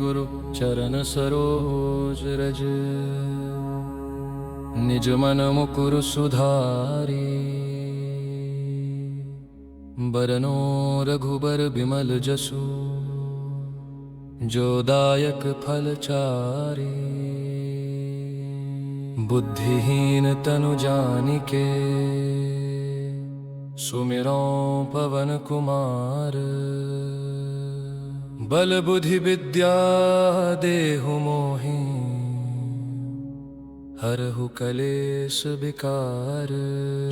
गुरु चरण सरोज रज। निज मन मुकुर सुधारी, बरनो रघुबर बिमल जसु। जो दायक फल चारि, बुद्धिहीन तनु जानिके। सुमिरो पवन कुमार, बल बुद्धि विद्या देहु मोहि। हरहु कलेश विकार।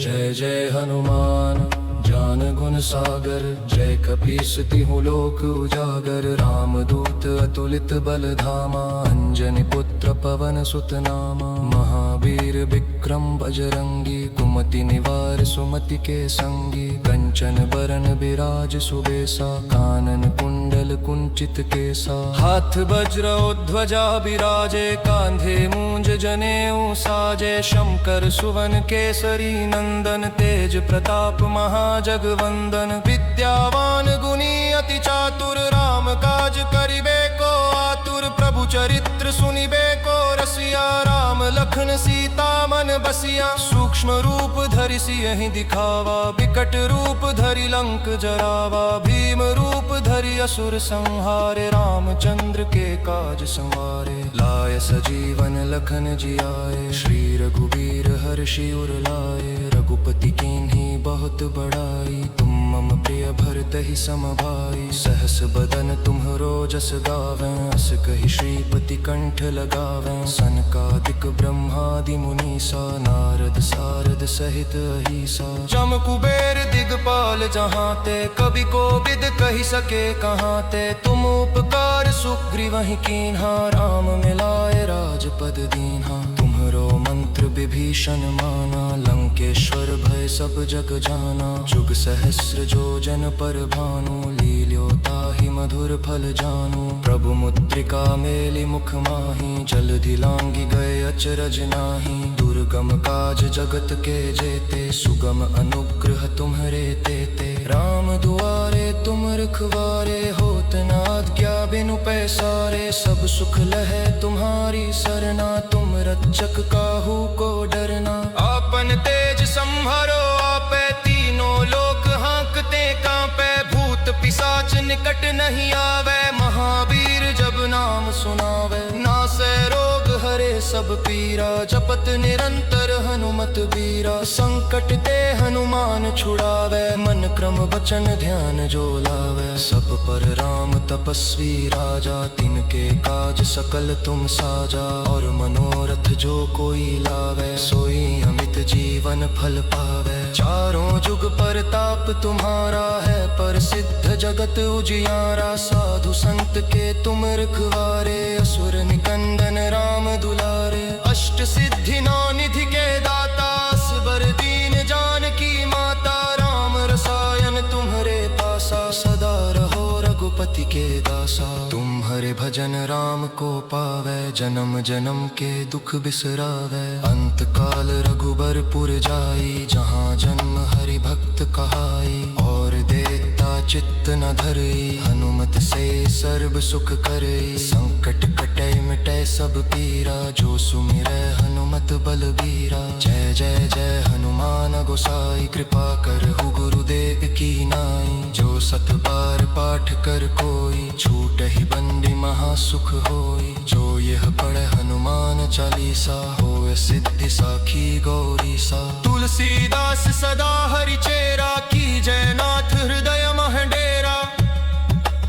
जय जय हनुमान ज्ञान गुण सागर, जय कपीस तिहु लोक उजागर। रामदूत अतुलित बल धामा, अंजनी पुत्र पवन सुत नामा। महावीर विक्रम बजरंगी, कुमति निवार सुमति के संगी। कंचन बरन बिराज सुबेसा, कानन कुंडल कुंचित केसा। हाथ वज्र ध्वजा बिराजे, कांधे मूंज जनेऊ साजे। शंकर सुवन केसरी नंदन, तेज प्रताप महाजगवंदन। विद्यावान गुणी अति चातुर, राम काज करिबे को आतुर। प्रभु चरित्र सुनिबे को रसिया, राम लखन सीता मन बसिया। सूक्ष्म रूप धरि सियहि दिखावा, विकट रूप धरि लंक जरावा। भीम रूप धरि असुर संहारे, रामचंद्र के काज संवारे। लाय सजीवन लखन जियाए, श्री रघुबीर हर्षि उर लाए। रघुपति कीन्ही बहुत बड़ाई, तुम मम प्रिय भरतहि सम भाई। सहस बदन तुम्हरो जस गावें, अस कहि श्रीपति कंठ लगावें। सनकादिक ब्रह्मादि मुनीसा, नारद सारद सहित अहीसा। जम कुबेर दिगपाल जहांते, कवि कोविद कहि सके कहांते। तुम उपकार सुग्रीवहि कीन्हा, राम मिलाए राजपद दीन्हा। तुम्हरो मंत्र विभीषण माना, लंकेश्वर भय सब जग जाना। जुग सहस्र जो जन पर भानु, लील्योताहि मधुर फल जानु। प्रभु मुद्रिका मेलि मुख माहि, जलधि लांघि गए अचरज नाहि। दुर्गम काज जगत के जेते, सुगम अनुग्रह तुम्हरे तेते। राम दुआरे तुम रखवारे, होत न आज्ञा बिनु पैसारे। सब सुख लहै तुम्हारी सरना, तुम रक्षक काहू को डरना। आपन तेज संहारो आपे, तीनों लोक हांकते कांपे। भूत पिशाच निकट नहीं आवे, महावीर जब नाम सुनावे। नासै रोग हरे सब पीरा, जपत निरंतर हनुमत बीरा। संकट ते हनुमान छुड़ावे, मन क्रम वचन ध्यान जो लावे। सब पर राम तपस्वी राजा, तिनके काज सकल तुम साजा। और मनोरथ जो कोई लावे, सोई अमित जीवन फल पावे। चारों जुग परताप तुम्हारा है, प्रसिद्ध जगत उजियारा। साधु संत के तुम रखवारे, असुर निकंदन राम दुलारे। अष्ट सिद्धि नौ निधि के दाता, असबर दीन जानकी माता। राम रसायन तुम्हरे पासा, सदा रहो रघुपति के दासा। तुम्हारे भजन राम को पावे, जन्म जन्म के दुख बिसरावे। अंत काल रघुबर पुर जाई, जहाँ जन्म हरि भक्त कहाई। और देता चित्त न धरई, हनुमत से सर्व सुख करई। संकट कटै मिटै सब पीरा, जो सुमिरै हनुमत बलबीरा। जय जय जय हनुमान गोसाई, कृपा करहु गुरुदेव की नाई। जो सत बार पाठ कर कोई, छूटहि बंदी महासुख होई। जो यह पढ़े हनुमान चालीसा, होय सिद्धि साखी गौरी सा। तुलसीदास सदा हरि चेरा, की जय नाथ हृदय मह डेरा।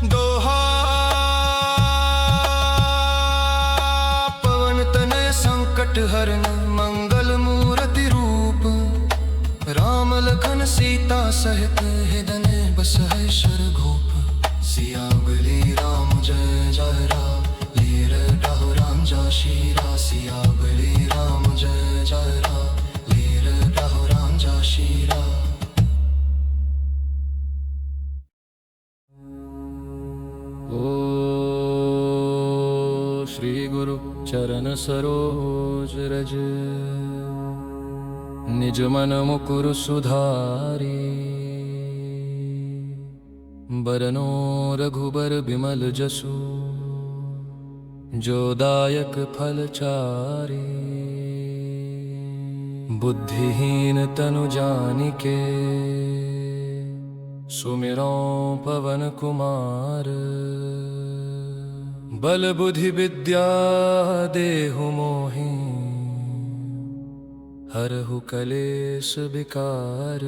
दोहा पवन तनय संकट हरन, मंगल मूर्ति रूप। राम लखन सीता सहित, हृदय बसहि शरघूप। सिया गली राम जय जय राम, लीर डाहु राम जा शीरा। सिया गली राम जय जय राम, लीर डाहु राम जा शीरा। ओ श्री गुरु चरण सरोज रज। निज मन मुकुर सुधारी, बरनो रघुबर बिमल जसु। जो दायक फल चारी। बुद्धिहीन तनु जानिके सुमिरो पवन कुमार। बल बुद्धि विद्या देहु मोहि हरहु कलेश विकार।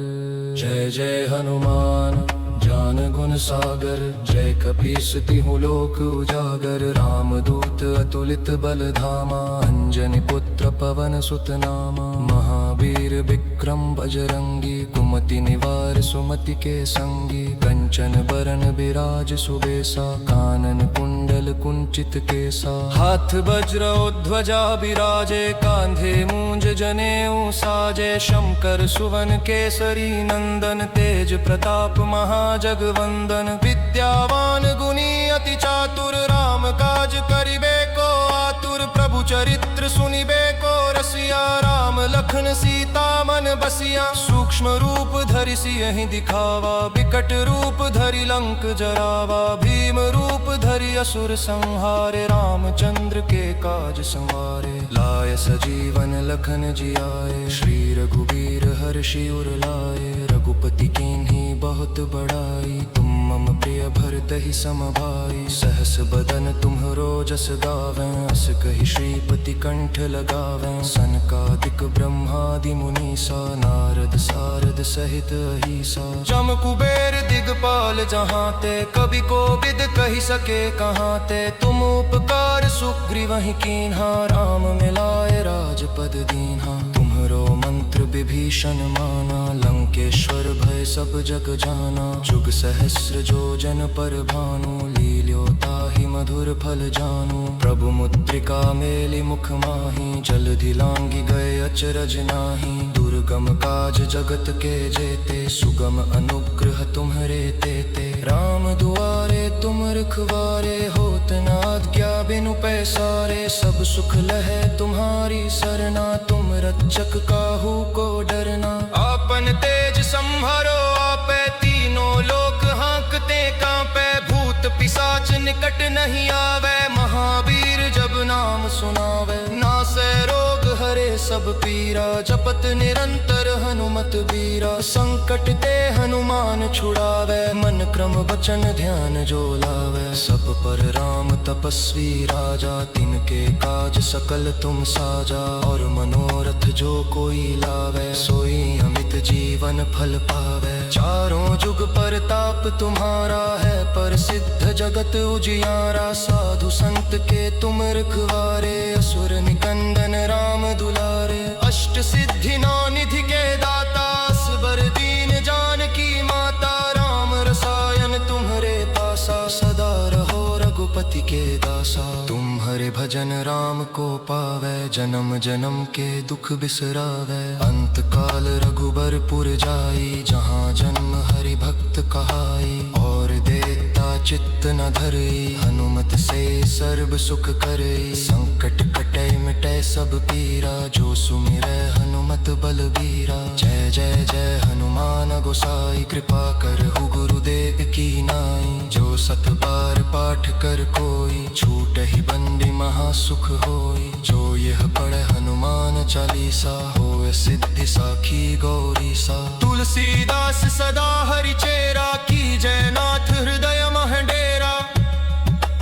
जय जय हनुमान ज्ञान गुण सागर। जय कपीस तिहु लोक उजागर। रामदूत अतुलित बल धामा। अंजनी पुत्र पवन सुत नामा। महावीर विक्रम बजरंगी। कुमति निवार सुमति के संगी। कंचन बरन बिराज सुबेसा। कानन कुंडल कुंचित केसा। हाथ वज्र ध्वजा बिराजे। कांधे मूंज जनेऊ साजे। शंकर सुवन केसरी नंदन। तेज प्रताप महाजगवंदन। विद्यावान गुणी अति चातुर। राम काज करिबे को आतुर। प्रभु चरित्र सुनिबे को रसिया। राम लखन सीता मन बसिया। सूक्ष्म रूप धरि सियहि दिखावा। विकट रूप धरि लंक जरावा। भीम रूप धरि असुर संहारे। रामचंद्र के काज संवारे। लाय सजीवन लखन जियाए। श्री रघुबीर हर्षि उर लाए। रघुपति कीन्ही बहुत बड़ाई। तुम मम प्रिय भरतहि सम भाई। सहस बदन तुम्हरो जस गावें। अस कहि श्रीपति कंठ लगावें। सनकादिक ब्रह्मादि मुनीसा। नारद सारद सहित अहीसा। जम कुबेर दिगपाल जहांते। कवि कोविद कहि सके कहांते। तुम उपकार सुग्रीवहि कीन्हा। राम मिलाए राजपद दीन्हा। तुम्हरो मंत्र विभीषण माना। लंकेश्वर भय सब जग जाना। जुग सहस्र जो जन पर भानु। लील्यो ताहि मधुर फल जानू। प्रभु मुद्रिका मेलि मुख माहि। जलधि लांघि गए अचरज नाही। दुर्गम काज जगत के जेते। सुगम अनुग्रह तुम्हरे तेते। राम दुआरे तुम रखवारे। होत न आज्ञा बिनु पैसारे। सब सुख लहै तुम्हारी सरना। तुम रक्षक काहू को डरना। आपन तेज संभरो आपे। तीनों लोक हांकते कांपे। भूत पिशाच निकट नहीं आवे। महावीर जब नाम सुनावे। नासै रोग हरे सब पीरा। जपत निरंतर हनुमत बीरा। संकट ते हनुमान छुड़ावे। मन क्रम वचन ध्यान जो लावे। सब पर राम तपस्वी राजा। तिनके काज सकल तुम साजा। और मनोरथ जो कोई लावे। सोई अमित जीवन फल पावे। चारों जुग परताप तुम्हारा है। प्रसिद्ध जगत उजियारा। साधु संत के तुम रखवारे। असुर निकंदन राम दुलारे। अष्ट सिद्धि नौ निधि के दाता। असबर दीन जानकी माता। राम रसायन तुम्हरे पासा। सदा रहो रघुपति के दासा। तुम्हारे भजन राम को पावे। जन्म जन्म के दुख बिसरावे। अंत काल रघुबरपुर जाई। जहाँ जन्म हरि भक्त कहाई। और देता चित्त न धरई। हनुमत से सर्व सुख करई। संकट कटै मिटै सब पीरा। जो सुमिरै हनुमत बलबीरा। जय जय जय हनुमान गोसाई। कृपा करहु गुरुदेव की नाई। जो सत बार पाठ कर कोई। छूटहि बंदी महासुख होई। जो यह पढ़े हनुमान चालीसा। होय सिद्धि साखी गौरी सा। तुलसीदास सदा हरि चेरा। की जय नाथ हृदय मह डेरा।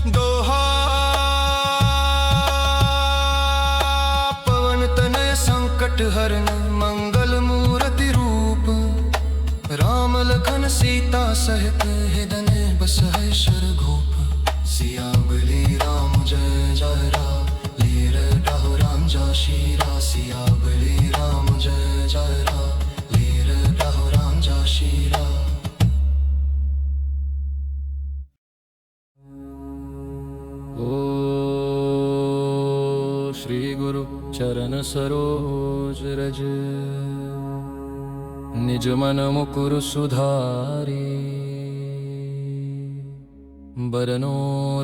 दोहा पवन तनय संकट हरन। मंगल मूर्ति रूप। राम लखन सीता सहित। हृदय बसै शरघूप। सियावली राम जय जय राम। लीर डाहु राम जा शीरा। सियावली राम जय जय राम। लीर डाहु राम जा शीरा। ओ श्री गुरु चरण सरोज रज। निज मन मुकुर सुधारी। बरनो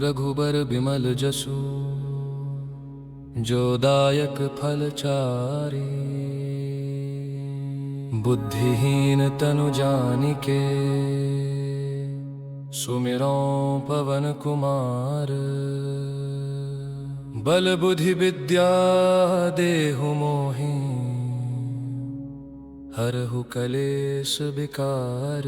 रघुबर बिमल जसु। जो दायक फल चारी। बुद्धिहीन तनु जानिके सुमिरो पवन कुमार। बल बुद्धि विद्या देहु मोहि, हरहु कलेश विकार।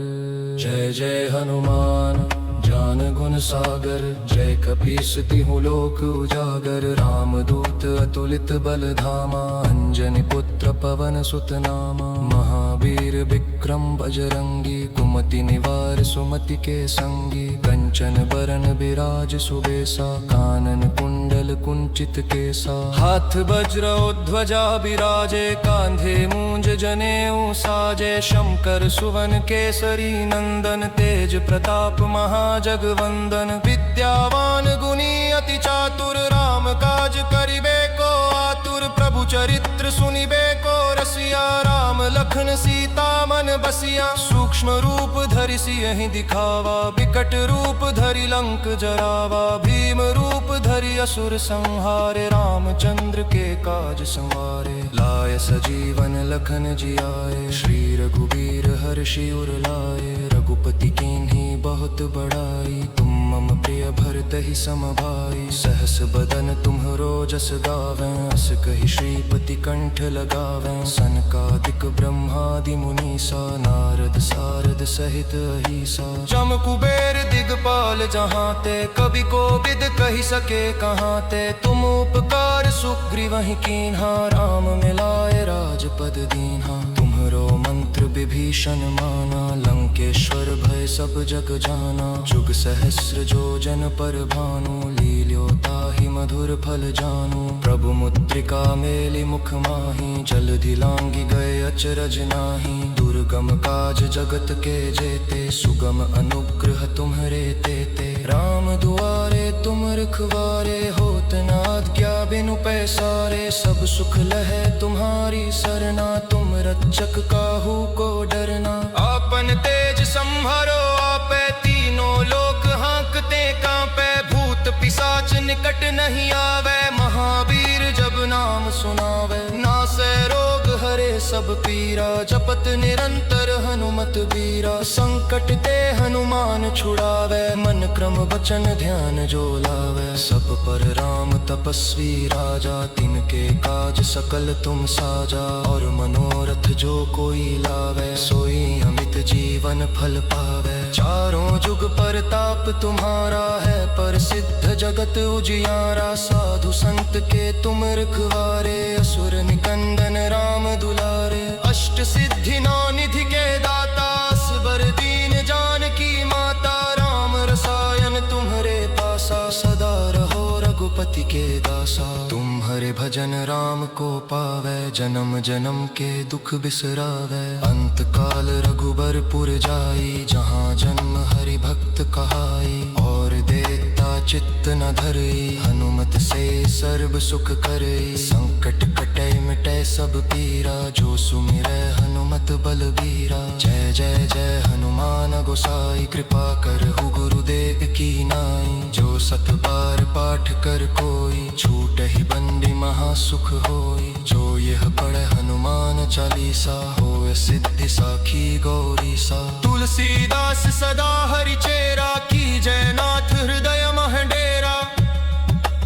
जय जय हनुमान ज्ञान गुण सागर, जय कपीस तिहु लोक उजागर। रामदूत अतुलित बल धामा, अंजनी पुत्र पवन सुत नामा। महावीर विक्रम बजरंगी, कुमति निवार सुमति के संगी। कंचन बरन बिराज सुबेसा, कानन कुंडल कुंचित केसा। हाथ वज्र ध्वजा बिराजे, कांधे मूंज जनेऊ साजे। शंकर सुवन केसरी नंदन, तेज प्रताप महाजगवंदन। विद्यावान गुणी अति चातुर, राम काज करिबे को आतुर। प्रभु चरित्र सुनिबे को रसिया, राम लखन सीता मन बसिया। सूक्ष्म रूप धरि सियहि दिखावा, विकट रूप धरि लंक जरावा। भीम रूप धरि असुर संहारे, रामचंद्र के काज संवारे। लाय सजीवन लखन जियाए, श्री रघुबीर हर्षि उर लाए। रघुपति कीन्ही बहुत बड़ाई, तुम मम प्रिय भरतहि सम भाई। सहस बदन तुम्हरो जस गावें, अस कहि श्रीपति कंठ लगावें। सनकादिक ब्रह्मादि मुनीसा, नारद सारद सहित अहीसा। जम कुबेर दिगपाल जहाँ ते, कवि कोविद कहि सके कहाँ ते। तुम उपकार सुग्रीवहि कीन्हा, राम मिलाए राजपद दीन्हा। तुम्हरो मंत्र विभीषण माना, लंकेश्वर भय सब जग जाना। जुग सहस्र जो जन पर भानु, लील्यो ताहि मधुर फल जानू। प्रभु मुद्रिका मेलि मुख माहि, जलधि लांघि गए अचरज नाहि। दुर्गम काज जगत के जेते, सुगम अनुग्रह तुम्हरे तेते। राम दुआरे तुम रखवारे, होत न आज्ञा बिनु पैसारे। सब सुख लहै तुम्हारी सरना, तुम रक्षक काहू को डरना। आपन तेज संभरो आपे, तीनों लोक हाँकते कांपे। भूत पिशाच निकट नहीं आवे, महावीर जब नाम सुनावे। नासै रोग हरे सब पीरा, जपत निरंतर हनुमत बीरा। संकट ते हनुमान छुड़ावे, मन क्रम वचन ध्यान जो लावे। सब पर राम तपस्वी राजा, तिनके काज सकल तुम साजा। और मनोरथ जो कोई लावे, सोई अमित जीवन फल पावे। चारों जुग परताप तुम्हारा है, प्रसिद्ध जगत उजियारा। साधु संत के तुम रखवारे, असुर निकंदन राम दुलारे। अष्ट सिद्धि नौ निधि के दाता, असबर दीन जानकी माता। राम रसायन तुम्हरे पासा, सदा रहो रघुपति के दासा। तुम हरे भजन राम को पावे, जन्म जन्म के दुख बिसरावे। अंत काल रघुबर पुर जाई, जहाँ जन्म हरि भक्त कहाई। और देता चित्त न धरई, हनुमत से सर्व सुख करई। संकट कटै मिटै सब पीरा, जो सुमिरै हनुमत बलबीरा। जय जय जय हनुमान गोसाई, कृपा करहु गुरुदेव की नाई। जो सत बार पाठ कर कोई, छूटहि बंदी महासुख होई। जो यह पढ़े हनुमान चालीसा, होय सिद्धि साखी गौरी सा। तुलसीदास सदा हरि चेरा, की जय नाथ हृदय मह डेरा।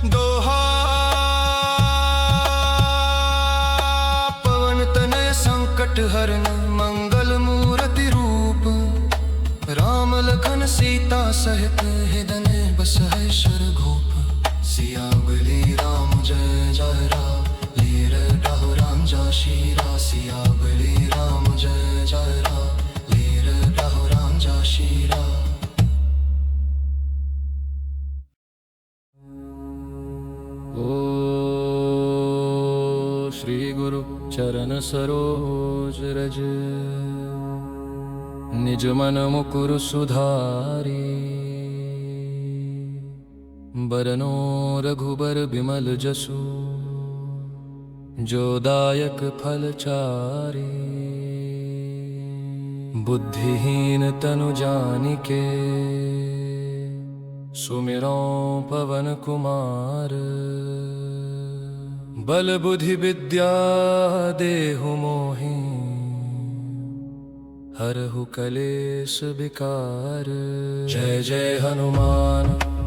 दोहा पवन तनय संकट हरन, मंगल मूर्ति रूप। राम लखन सीता सहित, हृदय बसहि शरघूप। सिया बलि राम जय जय राम, लीर राहु राम जा शीरा। सिया बलि राम जय जय राम, लीर राहु राम जा शीरा। ओ श्री गुरु चरण सरोज रज, निज मन मुकुर सुधारी। बरनो रघुबर बिमल जसु, जो दायक फल चारि। बुद्धिहीन तनु जानिके, सुमिरो पवन कुमार। बल बुद्धि विद्या देहु मोहि, हरहु कलेश विकार। जय जय हनुमान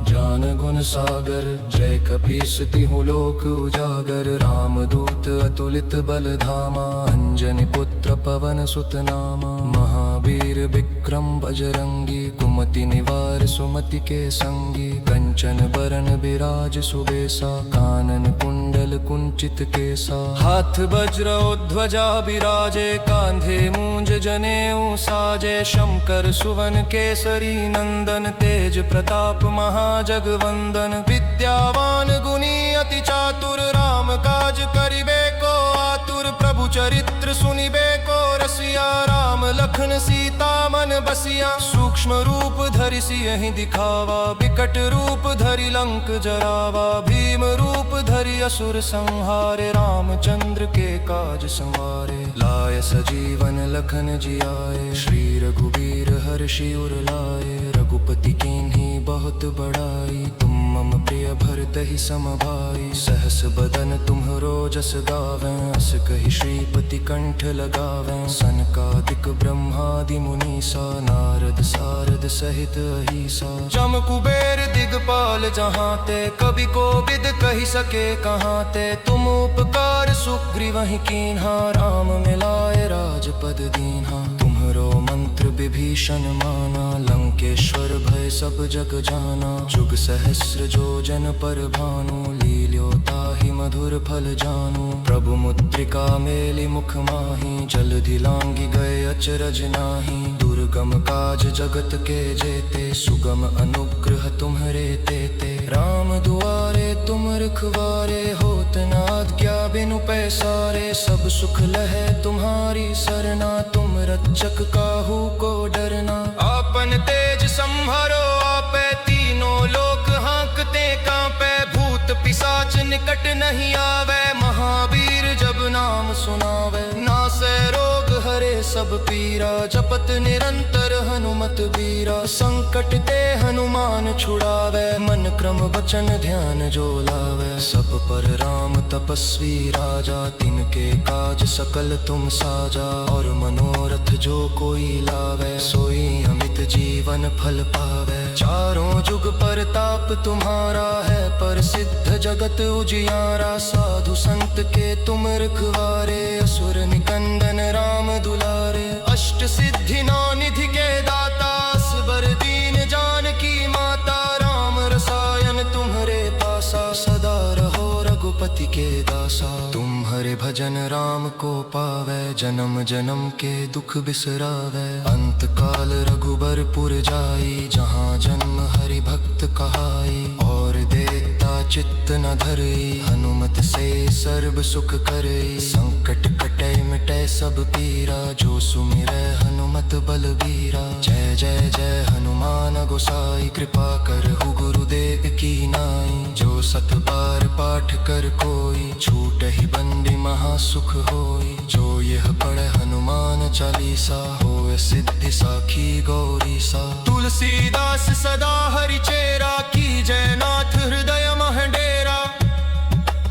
ज्ञान गुण सागर, जय कपीस तिहु लोक उजागर। रामदूत अतुलित बल धामा, अंजनी पुत्र पवन सुत नामा। महावीर विक्रम बजरंगी, कुमति निवार सुमति के संगी। कंचन बरन बिराज सुबेसा, कानन कुंडल कुंचित केसा। हाथ वज्र ध्वजा बिराजे, कांधे मूंज जनेऊ साजे। शंकर सुवन केसरी नंदन, तेज प्रताप महाजगवंदन। विद्यावान गुणी अति चातुर, राम काज करिबे को आतुर। प्रभु चरित्र सुनिबे को रसिया, राम लखन सीता मन बसिया। सूक्ष्म रूप धरि सियहि दिखावा, विकट रूप धरि लंक जरावा। भीम रूप धरि असुर संहारे, रामचंद्र के काज संवारे। लाय सजीवन लखन जियाए, श्री रघुबीर हर्षि उर लाए। रघुपति कीन्ही बहुत बड़ाई, तुम मम प्रिय भरतहि सम भाई। सहस बदन तुम्हरो जस गावें, अस कहि श्रीपति कंठ लगावें। सनकादिक ब्रह्मादि मुनीसा, नारद सारद सहित अहिसा। जम कुबेर दिगपाल जहाँ ते, कवि कोविद कहि सके कहाँ ते। तुम उपकार सुग्रीवहि कीन्हा, राम मिलाए राजपद दीन्हा। तुम्हरो मंत्र विभीषण माना, लंकेश्वर भय सब जग जाना। जुग सहस्र जो जन पर भानु, लील्यो ताहि मधुर फल जानू। प्रभु मुद्रिका मेलि मुख माही, जलधि लांघि गए अचरज नाही। दुर्गम काज जगत के जेते, सुगम अनुग्रह तुम्हरे तेते। राम दुआरे तुम रखवारे, होत न आज्ञा बिनु पैसारे। सब सुख लहै तुम्हारी सरना, तुम रक्षक काहू को डरना। आपन तेज संहारो आपे, तीनों लोक हाँकते कांपे। भूत पिशाच निकट नहीं आवे, महावीर जब नाम सुनावे। नासै रोग हरे सब पीरा, जपत निरंतर हनुमत बीरा। संकट ते हनुमान छुड़ावे, मन क्रम वचन ध्यान जो लावे। सब पर राम तपस्वी राजा, तिनके काज सकल तुम साजा। और मनोरथ जो कोई लावे, सोई अमित जीवन फल पावे। चारों जुग परताप तुम्हारा है, प्रसिद्ध जगत उजियारा। साधु संत के तुम रखवारे, असुर निकंदन राम दुलारे। अष्ट सिद्धि नौ निधि के दाता, असबर दीन जानकी माता। राम रसायन तुम्हरे पासा, सदा रहो रघुपति के दासा। तुम्हारे भजन राम को पावे, जन्म जन्म के दुख बिसरावे। अंत काल रघुबरपुर जाई, जहाँ जन्म हरि भक्त कहाई। और देता चित्त न धरई, हनुमत से सर्व सुख करई। संकट कटै मिटै सब पीरा, जो सुमिरै हनुमत बलबीरा। जय जय जय हनुमान गोसाई, कृपा करहु गुरुदेव की नाई। जो सत बार पाठ कर कोई, छूटहि बंदी महासुख होई। जो यह पढ़े हनुमान चालीसा, होय सिद्धि साखी गौरी सा। तुलसीदास सदा हरि चेरा, की जय नाथ हृदय मह डेरा।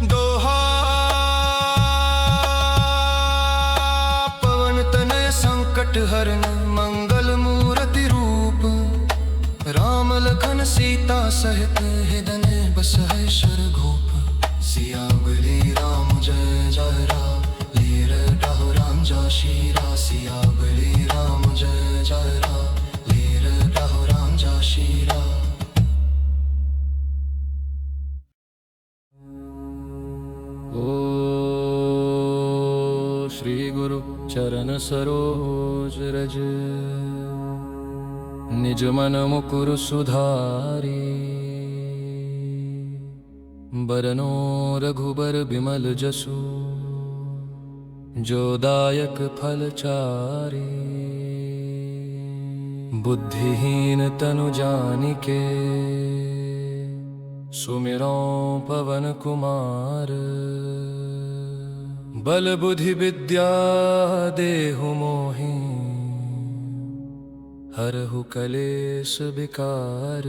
दोहा पवन तनय संकट हरन, मंगल मूर्ति रूप। राम लखन सीता सहित, हृदय बसहि शरघूप। सियावली राम जय जय राम, लीर डहु राम जा शीरा। सियावली राम जय जय राम, लीर डहु राम जा शीरा। ओ श्री गुरु चरण सरोज रज, निज मन मुकुर सुधारी। बरनो रघुबर बिमल जसु, जो दायक फल चारि। बुद्धिहीन तनु जानिके, सुमिरो पवन कुमार। बल बुद्धि विद्या देहु मोहि, हरहु कलेश विकार।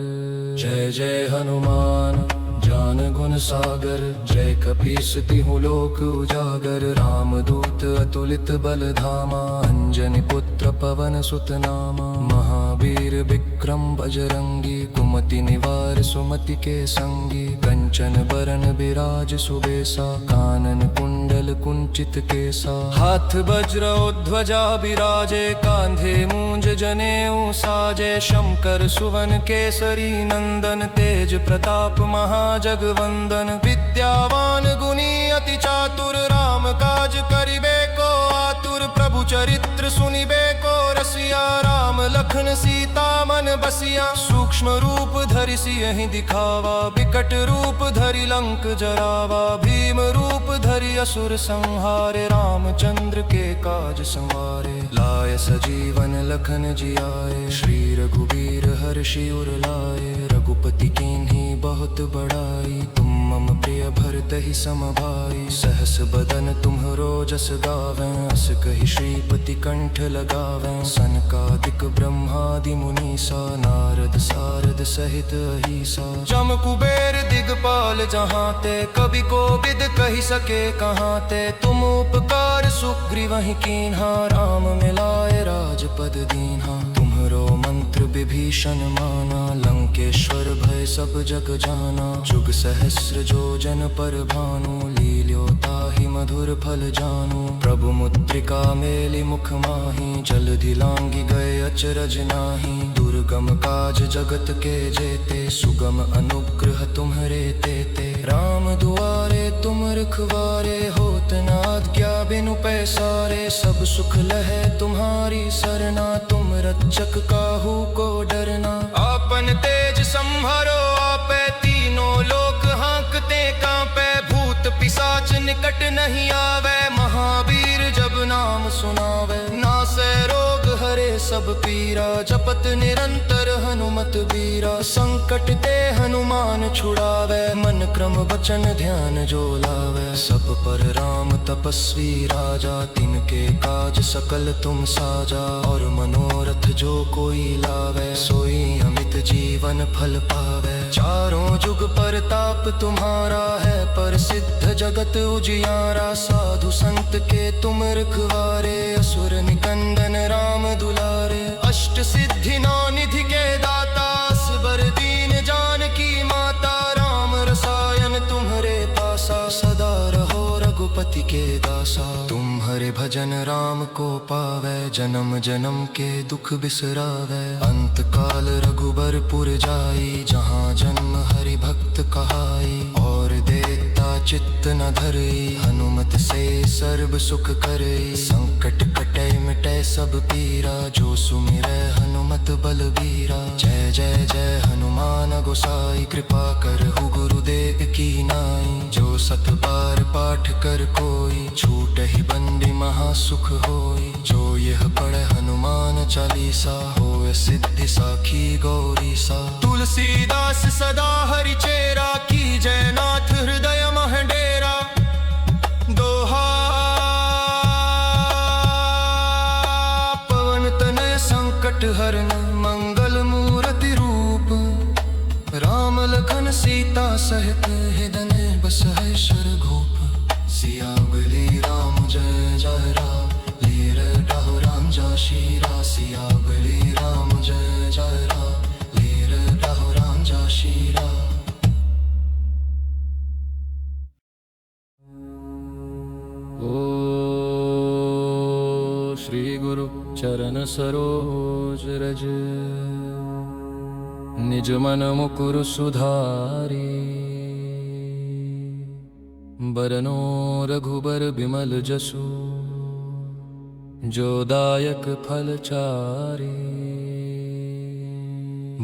जय जय हनुमान ज्ञान गुण सागर, जय कपीस तिहु लोक उजागर। रामदूत अतुलित बल धामा, अंजनी पुत्र पवन सुत नामा। महावीर विक्रम बजरंगी, कुमति निवार सुमति के संगी, कंचन बरन बिराज सुबेसा, कानन कुंडल कुंचित केसा, हाथ वज्र ध्वजा बिराजे, कांधे मूंज जनेऊ साजे, शंकर सुवन केसरी नंदन, तेज प्रताप महाजगवंदन, विद्यावान गुणी अति चातुर, राम काज करिबे को आतुर, प्रभु चरित्र सुनिबे को रसिया, राम लखन सीता मन बसिया, सूक्ष्म रूप धरि सियहि दिखावा, विकट रूप धरि लंक जरावा, भीम रूप धरि असुर संहारे, रामचंद्र के काज संवारे, लाय सजीवन लखन जियाए, श्री रघुबीर हर्षि उर लाए, रघुपति कीन्ही बहुत बड़ाई, तुम मम प्रिय भरतहि सम भाई, सहस बदन तुम्हरो जस गावें, अस कहि श्रीपति कंठ लगावें, सनकादिक ब्रह्मादि मुनीसा, नारद सारद सहित अहीसा, जम कुबेर दिगपाल जहाँ ते, कवि कोविद कहि सके कहाँ ते, तुम उपकार सुग्रीवहि कीन्हा, राम मिलाए राजपद दीन्हा, तुम्हरो मंत्र विभीषण माना, लंकेश्वर भय सब जग जाना, जुग सहस्र जो जन पर भानु, लील्यो ताहि मधुर फल जानू, प्रभु मुद्रिका मेलि मुख माही, जलधि लांघि गए अचरज नाही, दुर्गम काज जगत के जेते, सुगम अनुग्रह तुम्हरे तेते, राम दुआरे तुम रखवारे, होत न आज्ञा बिनु पैसारे, सब सुख लहे तुम्हारी सरना, तुम रक्षक काहू को डरना, आपन तेज संहारो आपे, तीनों लोक हाँकते कांपे, भूत पिशाच निकट नहीं आवे, महावीर जब नाम सुनावे, नासै रोग हरे सब पीरा, जपत निरंतर हनुमत बीरा, संकट ते हनुमान छुड़ावे, मन क्रम वचन ध्यान जो लावे, सब पर राम तपस्वी राजा, तिनके काज सकल तुम साजा, और मनोरथ जो कोई लावे, सोई अमित जीवन फल पावे, चारों जुग परताप तुम्हारा है, प्रसिद्ध जगत उजियारा, साधु संत के तुम रखवारे, असुर निकंदन राम दुलारे, अष्ट सिद्धि नौ निधि के दाता, असबर दीन जानकी माता, राम रसायन तुम्हरे पासा, सदा रहो रघुपति के दासा, तुम हरे भजन राम को पावे, जन्म जन्म के दुख बिसरावे, अंत काल रघुबरपुर जाई, जहाँ जन्म हरि भक्त कहाई, और देता चित्त न धरई, हनुमत से सर्व सुख करई, संकट कटै मिटै सब पीरा, जो सुमिरै हनुमत बलबीरा, जय जय जय हनुमान गोसाई, कृपा करहु गुरुदेव की नाई, जो सत बार पाठ कर कोई, छूटहि बंदी महासुख होई, जो यह पढ़े हनुमान चालीसा, होय सिद्धि साखी गौरी सा, तुलसीदास सदा हरि चेरा, की जय नाथ हृदय मह डेरा, दोहा पवन तनय संकट हरन, मंगल मूर्ति रूप, राम लखन सीता सहित हृदय बसहि शरघूप, सिया बलि राम जय जय राम, लीर डाहु राम जा शीरा, सिया बलि राम जय जय राम, लीर डाहु राम जा शीरा। ओ श्री गुरु चरण सरोज रज, निज मन मुकुर सुधारी, बरनो रघुबर बिमल जसु, जो दायक फल चारि,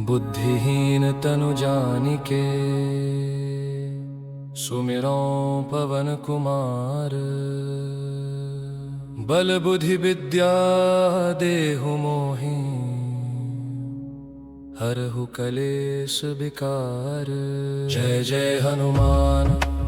बुद्धिहीन तनु जानिके, सुमिरो पवन कुमार, बल बुद्धि विद्या देहु मोहि, हरहु कलेश विकार। जय जय हनुमान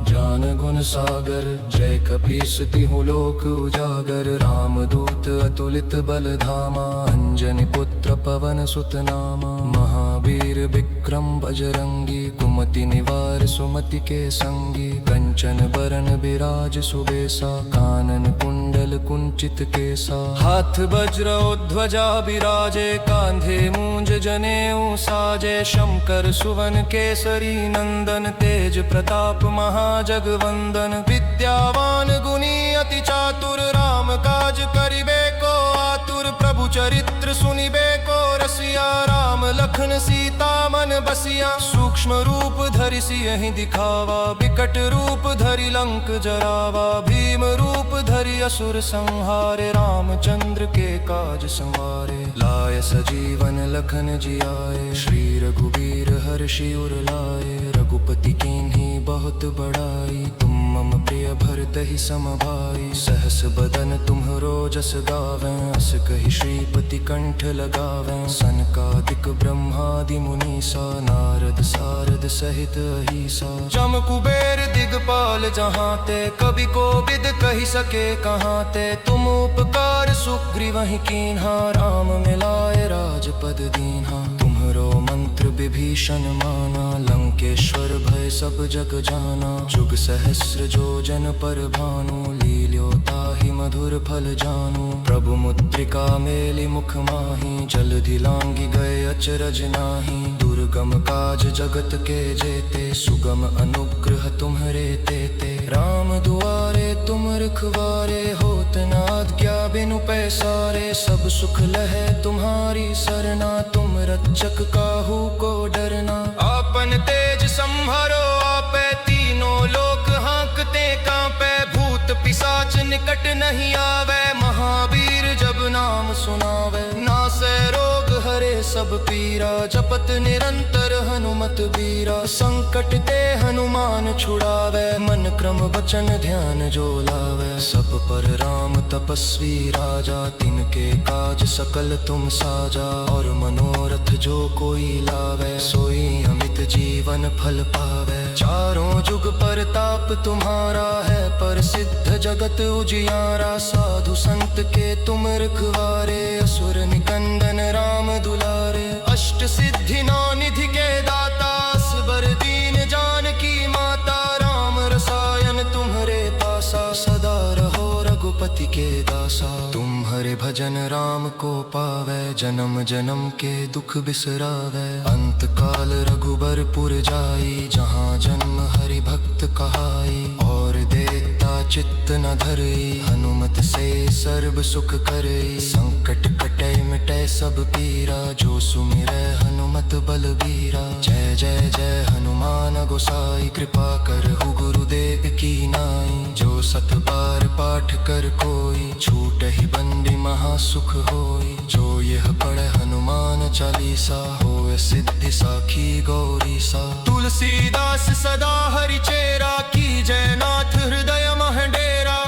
ज्ञान गुण सागर, जय कपीस तिहु लोक उजागर, रामदूत अतुलित बल धामा, अंजनी पुत्र पवन सुत नामा, महावीर विक्रम बजरंगी, कुमति निवार सुमति के संगी, कंचन बरन बिराज सुबेसा, कानन कुंडल कुंडल कुंचित केसा, हाथ वज्र ध्वजा विराजे, कांधे मूंज जनेऊ साजे, शंकर सुवन केसरी नंदन, तेज प्रताप महाजगवंदन, विद्यावान गुणी अति चातुर, राम काज करिबे को आतुर, प्रभु चरित्र सुनिबे को रसिया, राम लखन सीता मन बसिया, सूक्ष्म रूप धरि सियहि दिखावा, विकट रूप धरि लंक जरावा, भीम रूप धरि असुर संहारे, रामचंद्र के काज संवारे, लाय सजीवन लखन जियाए, श्री रघुबीर हर्षि उर लाए, रघुपति कीन्ही बहुत बड़ाई, तुम मम प्रिय भरत ही सम भाई, सहस बदन तुम्हरो जस गावें, अस कहि श्रीपति कंठ लगावें, सनकादिक ब्रह्मादि मुनीसा, नारद सारद सहित अहिसा, जम कुबेर दिगपाल जहाँ ते, कवि कोविद कहि सके कहाँ ते, तुम उपकार सुग्रीवहि कीन्हा, राम मिलाए राजपद दीन्हा, तुम्हरो मंत्र विभीषण माना, लंकेश्वर भय सब जग जाना, जुग सहस्र जो जन पर भानु, लील्यो ताहि मधुर फल जानू, प्रभु मुद्रिका मेलि मुख माही, जलधि लांघि गए अचरज नाही, दुर्गम काज जगत के जेते, सुगम अनुग्रह तुम्हरे तेते, राम दुआरे तुम रखवारे, होत न आज्ञा बिनु पैसारे, सब सुख लहै तुम्हारी सरना, तुम रक्षक काहू को डरना, आपन तेज संभरो आपे, तीनों लोक हाँकते कांपे, भूत पिशाच निकट नहीं आवे, महावीर जब नाम सुनावे, नासै रोग हरे सब पीरा, जपत निरंतर हनुमत बीरा, संकट ते हनुमान छुड़ावे, मन क्रम वचन ध्यान जो लावे, सब पर राम तपस्वी राजा, तिनके काज सकल तुम साजा, और मनोरथ जो कोई लावे, सोई अमित जीवन फल पावे, चारों जुग परताप तुम्हारा है, प्रसिद्ध जगत उजियारा, साधु संत के तुम रखवारे, असुर निकंदन राम दुलारे, अष्ट सिद्धि नौ निधि के दाता, असबर दीन जानकी माता, राम रसायन तुम्हरे पासा, सदा रहो रघुपति के दासा, तुम्हारे भजन राम को पावे, जन्म जन्म के दुख बिसरावे, अंत काल रघुबरपुर जाई, जहाँ जन्म हरि भक्त कहाई, और देता चित्त न धरई, हनुमत से सर्व सुख करई, संकट कटै मिटै सब पीरा, जो सुमिरै हनुमत बलबीरा, जय जय जय हनुमान गोसाई, कृपा करहु गुरुदेव की नाई, जो सत बार पाठ कर कोई, छूटहि बंदी महासुख होई, जो यह पढ़े हनुमान चालीसा, होय सिद्धि साखी गौरी सा, तुलसीदास सदा हरि चेरा, की जय नाथ हृदय मह डेरा,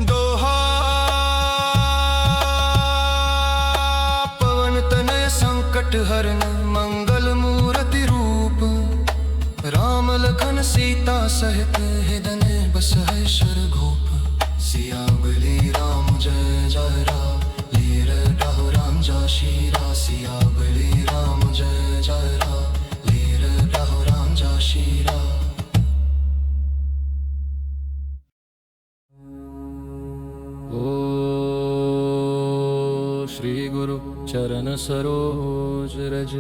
दोहा पवन तनय संकट हरन, मंगल मूर्ति रूप, राम लखन सीता सहित, हृदय बसहि शरघूप, सिया बलि राम जय जय राम, लीर राहु राम जा शीरा, सिया बलि राम जय जय राम, लीर राहु राम जा शीरा। ओ श्री गुरु चरण सरोज रज,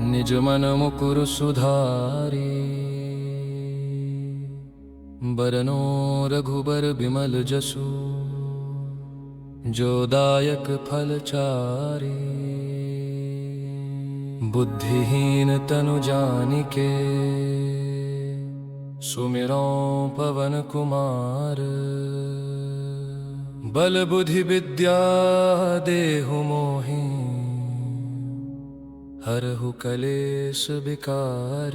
निज मन मुकुर सुधारी, बरनो रघुबर बिमल जसु, जो दायक फल चारि, बुद्धिहीन तनु जानिके, सुमिरो पवन कुमार, बल बुद्धि विद्या देहु मोहि, हरहु कलेश विकार,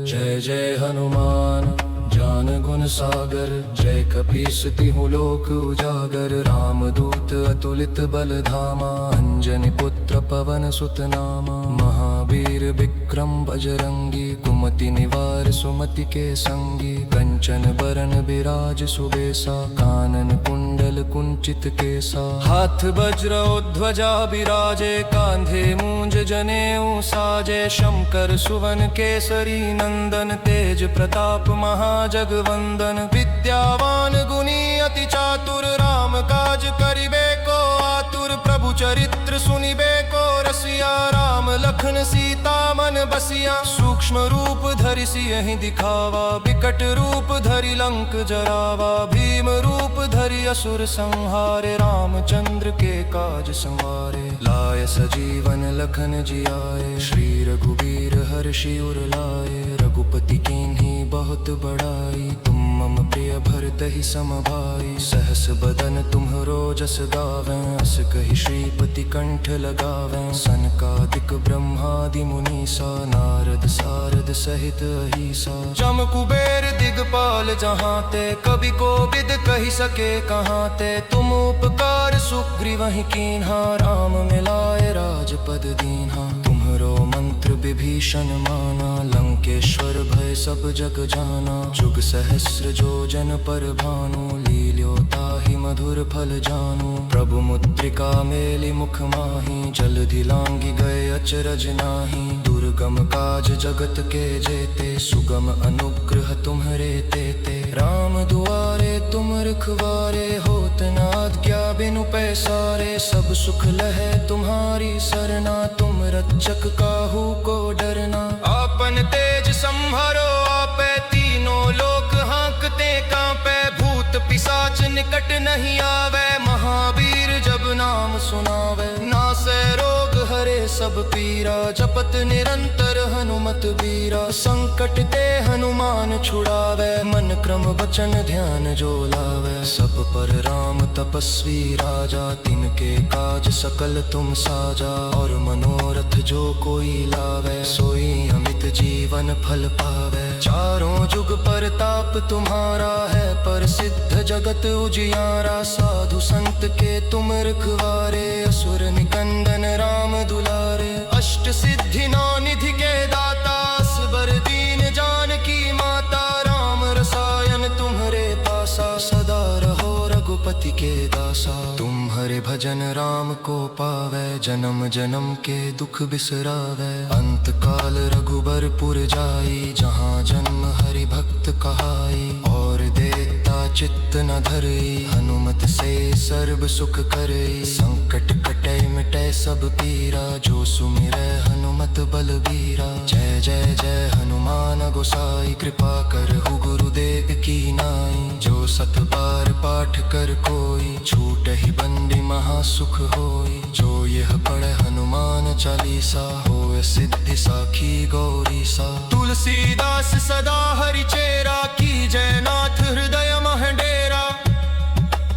जय जय हनुमान ज्ञान गुण सागर, जय कपीस तिहु लोक उजागर, रामदूत अतुलित बल धामा, अंजनी पुत्र पवन सुत नामा, महावीर विक्रम बजरंगी, कुमति कुमति निवार सुमति के संगी, कंचन बरन बिराज सुबेसा, कानन कुंडल कुंचित केसा, हाथ वज्र ध्वजा बिराजे, कांधे मूंज जनेऊ साजे, शंकर सुवन केसरी नंदन, तेज प्रताप महाजगवंदन, विद्यावान गुणी अति चातुर, राम काज करिबे को आतुर, प्रभु चरित्र सुनिबे को रसिया, राम लखन सीता मन बसिया, सूक्ष्म रूप धरि सियहि दिखावा, विकट रूप धरि लंक जरावा, भीम रूप धरि असुर संहारे, रामचंद्र के काज संवारे, लाय सजीवन लखन जियाए, श्री रघुबीर हर्षि उर लाए, रघुपति कीन्ही बहुत बड़ाई, तुम मम प्रिय भरतहि सम भाई, सहस बदन तुम्हरो जस गावें, अस कहि श्रीपति कंठ लगावें, सनकादिक ब्रह्मादि मुनीसा, नारद सारद सहित अहिसा, जम कुबेर दिगपाल जहाँ ते, कवि कोविद कहि सके कहाँ ते, तुम उपकार सुग्रीवहि कीन्हा, राम मिलाए राजपद दीन्हा, तुम्हरो मंत्र विभीषण माना, लंकेश्वर भय सब जग जाना, जुग सहस्र जो जन पर भानु, लील्यो ताहि मधुर फल जानू, प्रभु मुद्रिका मेलि मुख माही, जलधि लांघि गए अचरज नाही, दुर्गम काज जगत के जेते, सुगम अनुग्रह तुम्हरे तेते, राम दुआरे तुम रखवारे, होत न आज्ञा बिनु पैसारे, सब सुख लहै तुम्हारी सरना, तुम रक्षक काहू को डरना, आपन तेज संभरो आपे, तीनों लोक हांकते कांपे, भूत पिशाच निकट नहीं आवे, महावीर जब नाम सुनावे, नासै रोग हरे सब पीरा, जपत निरंतर हनुमत बीरा, संकट ते हनुमान छुड़ावे, मन क्रम वचन ध्यान जो लावे, सब पर राम तपस्वी राजा, तिनके काज सकल तुम साजा, और मनोरथ जो कोई लावे, सोई अमित जीवन फल पावे, चारों जुग परताप तुम्हारा है, प्रसिद्ध जगत उजियारा, साधु संत के तुम रखवारे, असुर निकंदन राम दुलारे, अष्ट सिद्धि नौ निधि के दाता, असबर दीन जानकी माता, राम रसायन तुम्हरे पासा, सदा रहो रघुपति के दासा, तुम्हारे भजन राम को पावे, जन्म जन्म के दुख बिसरावे, अंत काल रघुबरपुर जाई, जहाँ जन्म हरि भक्त कहाई, और देता चित्त न धरई, हनुमत से सर्व सुख करई, संकट कटै मिटै सब पीरा, जो सुमिरै हनुमत बलबीरा, जय जय जय हनुमान गोसाई, कृपा करहु गुरुदेव की नाई, जो सत बार पाठ कर कोई, छूटहि बंदी महासुख होई, जो यह पढ़े हनुमान चालीसा, होय सिद्धि साखी गौरीसा, तुलसीदास सदा हरि चेरा, की जय नाथ हृदय महडेरा,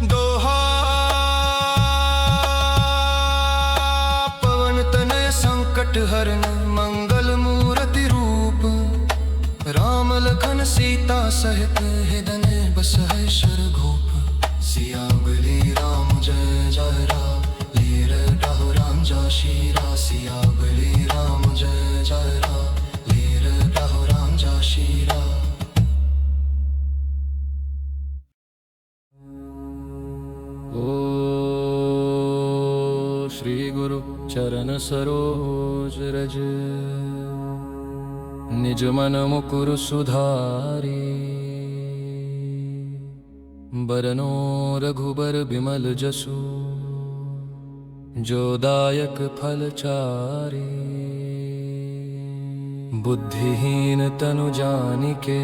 दोहा पवन तनय संकट हरन, मंगल मूर्ति रूप, राम लखन सीता सहित, हृदय बसै शरघूप, सिया बलि राम जय जय राम, लीर राहु राम जा शीरा, सिया बलि राम जय जय राम, लीर राहु राम जा शीरा। ओ श्री गुरु चरण सरोज रज, निज मन मुकुर सुधारी, बरनो रघुबर बिमल जसु, जो दायक फल चारि, बुद्धिहीन तनु जानिके,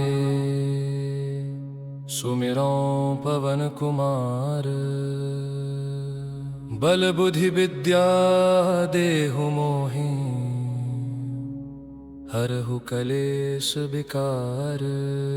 सुमिरो पवन कुमार, बल बुद्धि विद्या देहु मोहि, हरहु कलेश विकार।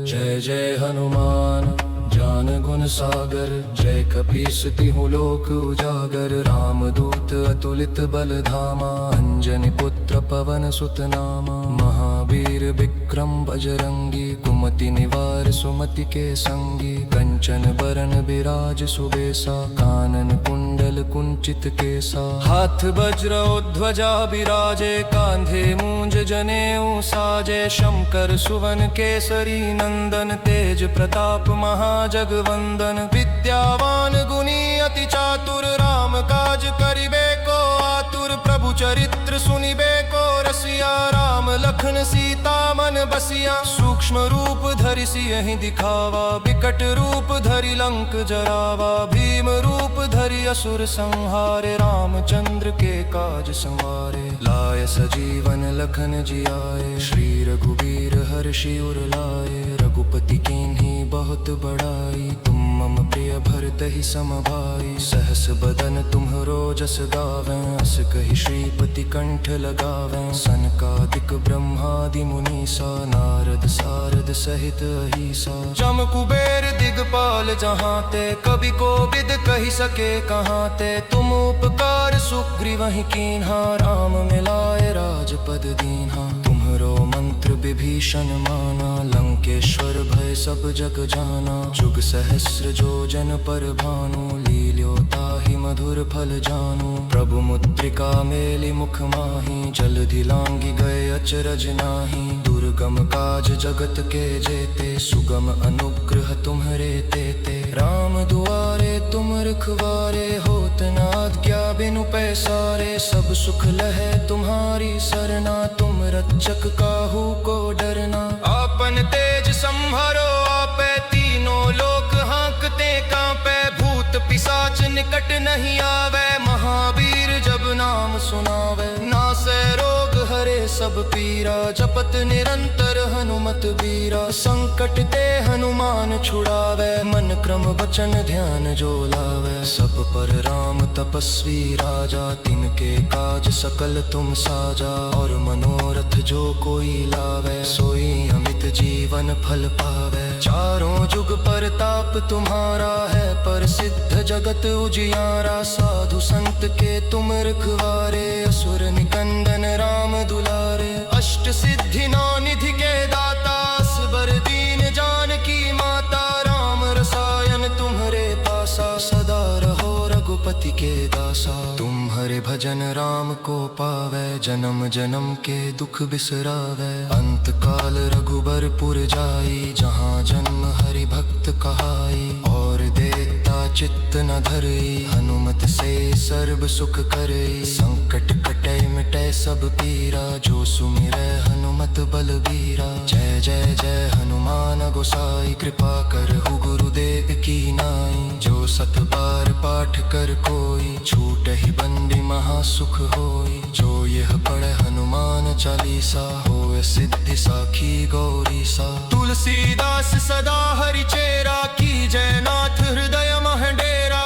जय जय हनुमान ज्ञान गुण सागर, जय कपीस तिहु लोक उजागर, रामदूत अतुलित बल धामा, अंजनी पुत्र पवन सुत नामा, महावीर विक्रम बजरंगी, कुमति निवार सुमति के संगी, कंचन बरन बिराज सुबेसा, कानन कुंडल कुंडल कुंचित केसा। हाथ वज्र ध्वजा विराजे, कांधे मूंज जनेऊ साजे। शंकर सुवन केसरी नंदन, तेज प्रताप महाजगवंदन। विद्यावान गुणी अति चातुर, राम काज करिबे को आतुर। प्रभु चरित्र सुनिबे को रसिया, राम लखन सीता मन बसिया। सूक्ष्म रूप धरि सियहि दिखावा, विकट रूप धरि लंक जरावा। भीम रूप धरि असुर संहारे, रामचंद्र के काज संवारे। लाय सजीवन लखन जियाए, श्री रघुबीर हर्षि उर लाए। रघुपति कीन्ही बहुत बड़ाई, तुम मम प्रिय भरत ही सम भाई। सहस बदन तुम्हरो जस गावें, अस कहि श्रीपति कंठ लगावें। सनकादिक ब्रह्मादि मुनीसा, नारद सारद सहित अहिसा। जम कुबेर दिगपाल जहाँ ते, कवि कोविद कहि सके कहाँ ते। तुम उपकार सुग्रीवहि कीन्हा, राम मिलाए राजपद दीन्हा। तुम्हरो मंत्र विभीषण माना, लंकेश्वर भय सब जग जाना। जुग सहस्र जो जन पर भानु, लील्यो ताहि मधुर फल जानू। प्रभु मुद्रिका मेलि मुख माहि, जलधि लांघि गए अचरज नाही। दुर्गम काज जगत के जेते, सुगम अनुग्रह तुम्हरे तेते। राम दुआरे तुम रखवारे, होत न आज्ञा बिनु पैसारे। सब सुख लहै तुम्हारी सरना, तुम रक्षक काहू को डरना। आपन तेज संभरो आपे, तीनों लोक हाँकते कांपे। भूत पिशाच निकट नहीं आवे, महावीर जब नाम सुनावे। नासै रोग हरे सब पीरा, जपत निरंतर हनुमत बीरा। संकट ते हनुमान छुड़ावे, मन क्रम वचन ध्यान जो लावे। सब पर राम तपस्वी राजा, तिनके काज सकल तुम साजा। और मनोरथ जो कोई लावे, सोई अमित जीवन फल पावे। चारों जुग परताप तुम्हारा है, प्रसिद्ध जगत उजियारा। साधु संत के तुम रखवारे, असुर निकंदन राम दुलारे। अष्ट सिद्धि नौ निधि के दाता, असबर दीन जानकी माता। राम रसायन तुम्हरे पासा, सदा रहो रघुपति के दासा। तुम हरे भजन राम को पावे, जन्म जन्म के दुख बिसरावे। अंत काल रघुबर पुर जाई, जहाँ जन्म हरि भक्त कहाई। और देता चित्त न धरई, हनुमत से सर्व सुख करई। संकट कटै मिटै सब पीरा, जो सुमिरै हनुमत बलबीरा। जय जय जय हनुमान गोसाई, कृपा करहु गुरुदेव की नाई। जो सत बार पाठ कर कोई, छूटहि बंदी महासुख होई। जो यह पढ़े हनुमान चालीसा, होए सिद्धि साखी गौरी सा। तुलसीदास सदा हरि चेरा, की जय नाथ हृदय मह डेरा।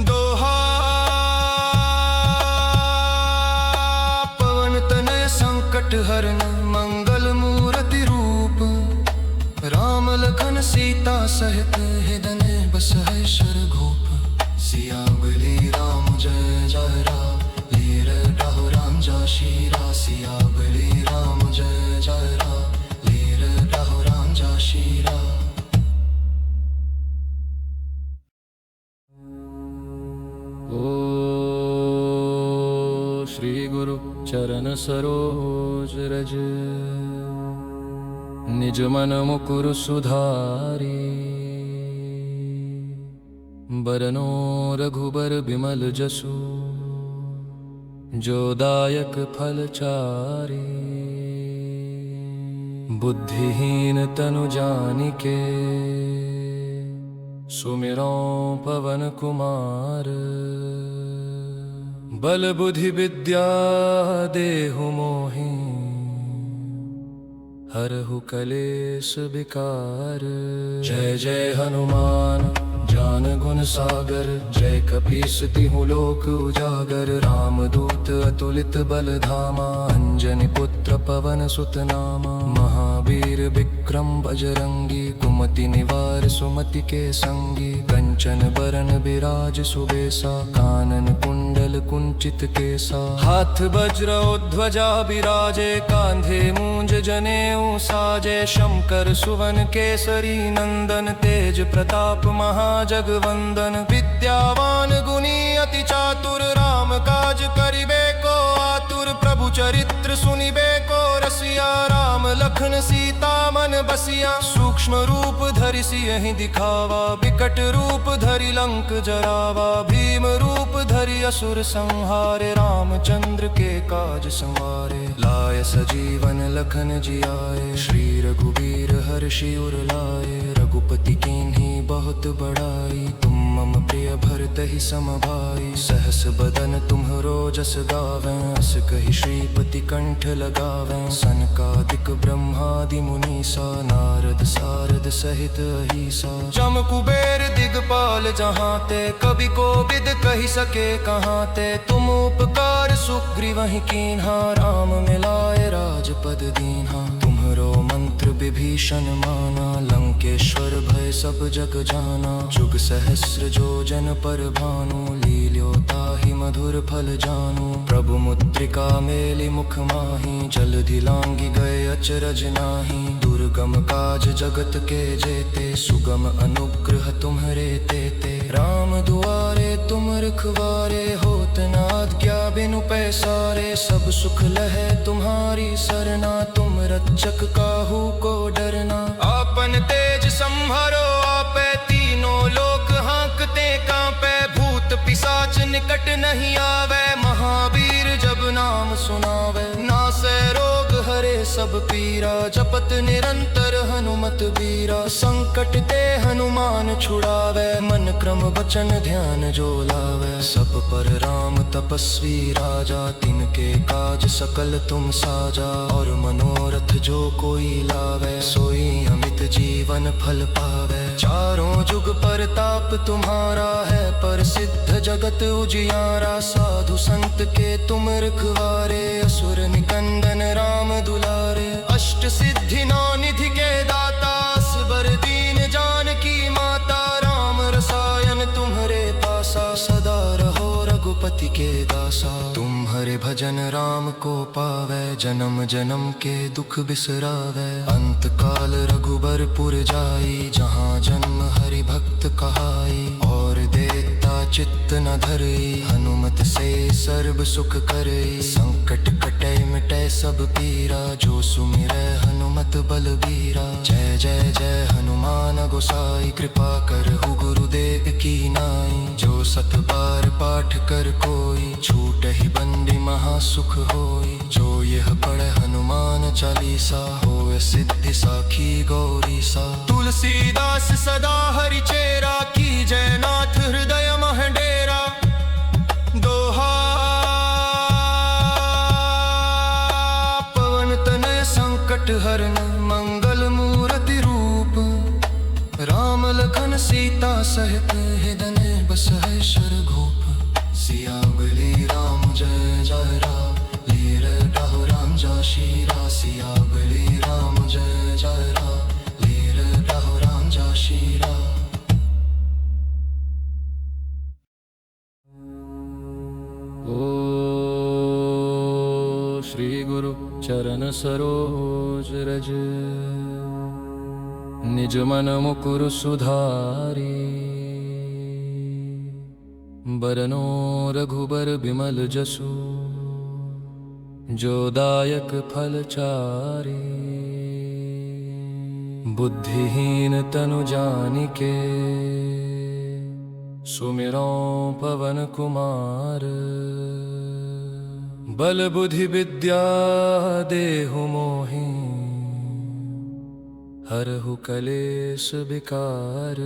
दोहा पवन तनय संकट हरन, मंगल मूर्ति रूप। राम लखन सीता सहित, हृदय बसहि शरघूप। सिया बलि राम जय जय राम, लीर राहु राम जा शीरा। सिया बलि राम जय जय राम, लीर राहु राम जा शीरा। ओ श्री गुरु चरण सरोज रज, निज मन मुकुर सुधारी। बरनो रघुबर बिमल जसु, जो दायक फल चारी। बुद्धिहीन तनु जानिके, सुमिरो पवन कुमार। बल बुद्धि विद्या देहु मोहि, हरहु कलेश विकार। जय जय हनुमान ज्ञान गुण सागर, जय कपीस तिहु लोक उजागर। रामदूत अतुलित बल धामा, अंजनी पुत्र पवन सुत नामा। महावीर विक्रम विक्रम बजरंगी, कुमति निवार सुमति के संगी, कंचन बरन बिराज सुबेसा, कानन कुंडल कुंचित केसा, हाथ वज्र ध्वजा बिराजे, कांधे मूंज जनेऊ साजे, शंकर सुवन केसरी नंदन, तेज प्रताप महाजगवंदन, विद्यावान गुणी अति चातुर, राम काज करिबे को आतुर, प्रभु चरित्र सुनिबे को रसिया, राम लखन सीता मन बसिया, सूक्ष्म रूप धरि सियहि दिखावा, विकट रूप धरि लंक जरावा, भीम रूप धरि असुर संहारे, रामचंद्र के काज संवारे, लाय सजीवन लखन जियाए, श्री रघुबीर हर्षि उर लाए, रघुपति कीन्ही बहुत बड़ाई, तुम मम प्रिय भरतहि सम भाई, सहस बदन तुम्हरो जस गावें, अस कहि श्रीपति कंठ लगावें, सनकादिक ब्रह्मादि मुनीसा, नारद सारद सहित अहीसा, जम कुबेर दिगपाल जहाँ ते, कवि कोविद कहि सके कहाँ ते, तुम उपकार सुग्रीवहि कीन्हा, राम मिलाए राजपद दीन्हा, तुम्हरो मंत्र विभीषण माना, लंकेश्वर भय सब जग जाना, जुग सहस्र जो जन पर भानु, लील्यो ताहि मधुर फल जानू, प्रभु मुद्रिका मेलि मुख माही, जलधि लांघि गए अचरज नाही, दुर्गम काज जगत के जेते, सुगम अनुग्रह तुम्हरे तेते, राम दुआरे तुम रखवारे, होत न आज्ञा बिनु पैसारे, सब सुख लहै तुम्हारी सरना, तुम रक्षक काहू को डरना, आपन तेज संभरो आपे, तीनों लोक हाँकते कांपे, भूत पिशाच निकट नहीं आवे, महावीर जब नाम सुनावे, नासै रोग हरे सब पीरा, जपत निरंतर हनुमत बीरा, संकट ते हनुमान छुड़ावे, मन क्रम वचन ध्यान जो लावे, सब पर राम तपस्वी राजा, तिनके काज सकल तुम साजा, और मनोरथ जो कोई लावे, सोई अमित जीवन फल पावे, चारों जुग परताप तुम्हारा है, प्रसिद्ध जगत उजियारा, साधु संत के तुम रखवारे, असुर निकंदन राम दुलारे, अष्ट सिद्धि नौ निधि के दाता, असबर दीन जानकी माता, राम रसायन तुम्हरे पासा, सदा रहो रघुपति के दासा, तुम्हारे भजन राम को पावे, जन्म जन्म के दुख बिसरावे, अंत काल रघुबरपुर जाई, जहाँ जन्म हरि भक्त कहाई, और देता चित्त न धरई, हनुमत से सर्व सुख करई, संकट कटै मिटै सब पीरा, जो सुमिरै हनुमत बलबीरा, जय जय जय हनुमान गोसाई, कृपा करहु गुरुदेव की नाई, जो सत बार पाठ कर कोई, छूटहि बंदी महासुख होई, जो यह पढ़े हनुमान चालीसा, होय सिद्धि साखी गौरी सा, तुलसीदास सदा हरि चेरा, की जय नाथ हृदय मह डेरा, दोहा पवन तनय संकट हरन, मंगल मूर्ति रूप, राम लखन सीता सहित हृदय बसै शरघूप, सियावली राम जय जय राम, लीर डाहु राम जा शीरा, सियावली राम जय जय राम, लीर डाहु राम जा शीरा। ओ श्री गुरु चरण सरोज रज, निज मन मुकुर सुधारी, बरनो रघुबर बिमल जसु, जो दायक फल चारि, बुद्धिहीन तनु जानिके, सुमिरो पवन कुमार, बल बुद्धि विद्या देहु मोहि, हरहु कलेश विकार,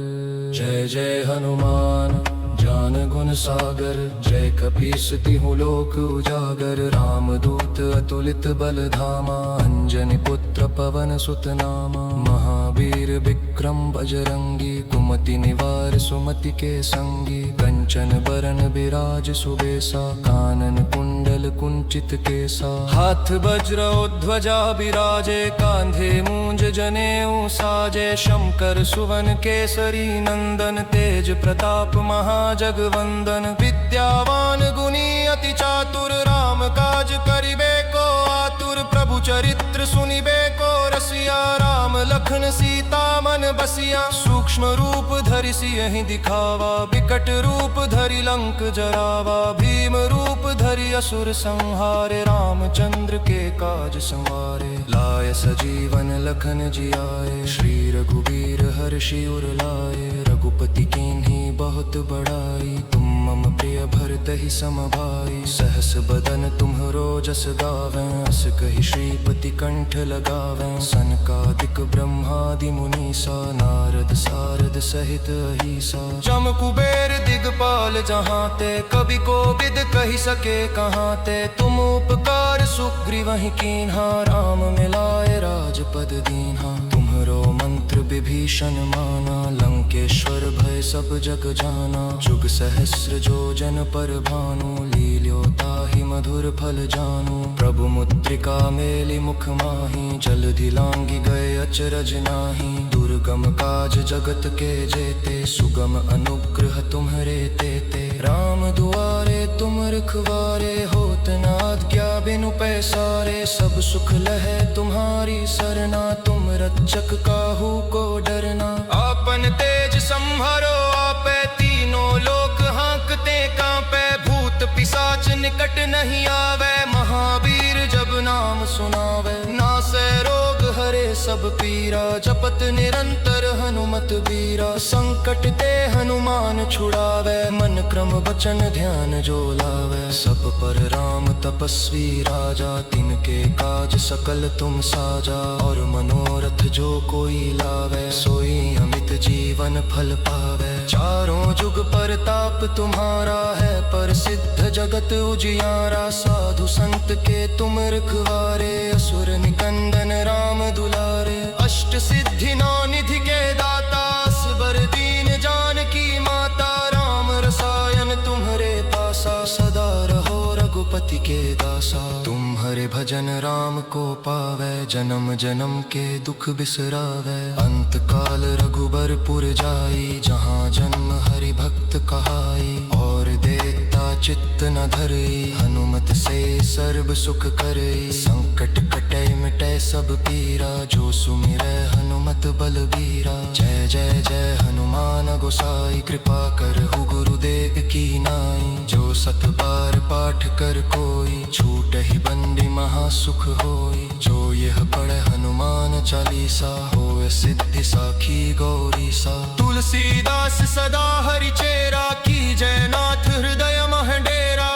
जय जय हनुमान ज्ञान गुण सागर, जय कपीस तिहु लोक उजागर, रामदूत अतुलित बल धामा, अंजनी पुत्र पवन सुत नामा, महावीर विक्रम बजरंगी, कुमति निवार सुमति के संगी, कंचन बरन बिराज सुबेसा, कानन कुंडल कुंडल कुंचित केसा। हाथ वज्र ध्वजा विराजे, कांधे मूंज जनेऊ साजे। शंकर सुवन केसरी नंदन, तेज प्रताप महाजगवंदन। विद्यावान गुणी अति चातुर, राम काज करिबे को आतुर। प्रभु चरित्र सुनिबे को रसिया, राम लखन सीता मन बसिया। सूक्ष्म रूप धरि सियहि दिखावा, विकट रूप धरि लंक जरावा। भीम रूप धरि असुर संहारे, रामचंद्र के काज संवारे। लाय सजीवन लखन जियाए, श्री रघुबीर हर्षि उर लाए। रघुपति कीन्ही बहुत बड़ाई, तुम मम प्रिय भरतहि सम भाई। सहस बदन तुम्हरो जस गावें, अस कहि श्रीपति कंठ लगावें। सनकादिक ब्रह्मादि मुनीसा, नारद सारद सहित अहीसा। जम कुबेर दिगपाल जहाँ ते, कवि कोविद कहि सके कहाँ ते। तुम उपकार सुग्रीवहि कीन्हा, राम मिलाए राजपद दीन्हा। तुम्हरो मंत्र विभीषण माना, लंकेश्वर भय सब जग जाना। जुग सहस्र जो जन पर भानु, लील्यो ताहि मधुर फल जानू। प्रभु मुद्रिका मेलि मुख माही, जलधि लांघि गए अचरज नाही। दुर्गम काज जगत के जेते, सुगम अनुग्रह तुम्हरे तेते। राम दुआरे तुम रखवारे, होत न आज्ञा बिनु पैसारे। सब सुख लहै तुम्हारी सरना, तुम रक्षक काहू को डरना। आपन तेज संहारो आपे, तीनों लोक हाँकते कांपे। भूत पिशाच निकट नहीं आवे, महावीर जब नाम सुनावे। नासै रोग हरे सब पीरा, जपत निरंतर हनुमत बीरा। संकट ते हनुमान छुड़ावे, मन क्रम वचन ध्यान जो लावे। सब पर राम तपस्वी राजा, तिनके काज सकल तुम साजा। और मनोरथ जो कोई लावे, सोई अमित जीवन फल पावे। चारों जुग परताप तुम्हारा है, प्रसिद्ध जगत उजियारा। साधु संत के तुम रखवारे, असुर निकंदन राम दुलारे। अष्ट सिद्धि नौ निधि के दाता, असबर दीन जानकी माता। राम रसायन तुम्हरे पासा, सदा रहो रघुपति के दासा। तुम हरे भजन राम को पावे, जन्म जन्म के दुख बिसरावे। अंत काल रघुबरपुर जाई, जहाँ जन्म हरि भक्त कहाई। और देता चित्त न धरई, हनुमत से सर्व सुख करई। संकट कटै मिटै सब पीरा, जो सुमिरै हनुमत बलबीरा। जय जय जय हनुमान गोसाई, कृपा करहु गुरुदेव की नाई। जो सत बार पाठ कर कोई, छूटहि बंदी महासुख होई। जो यह पढ़े हनुमान चालीसा, होय सिद्धि साखी गौरी सा। तुलसीदास सदा हरि चेरा, की जय नाथ हृदय मह डेरा।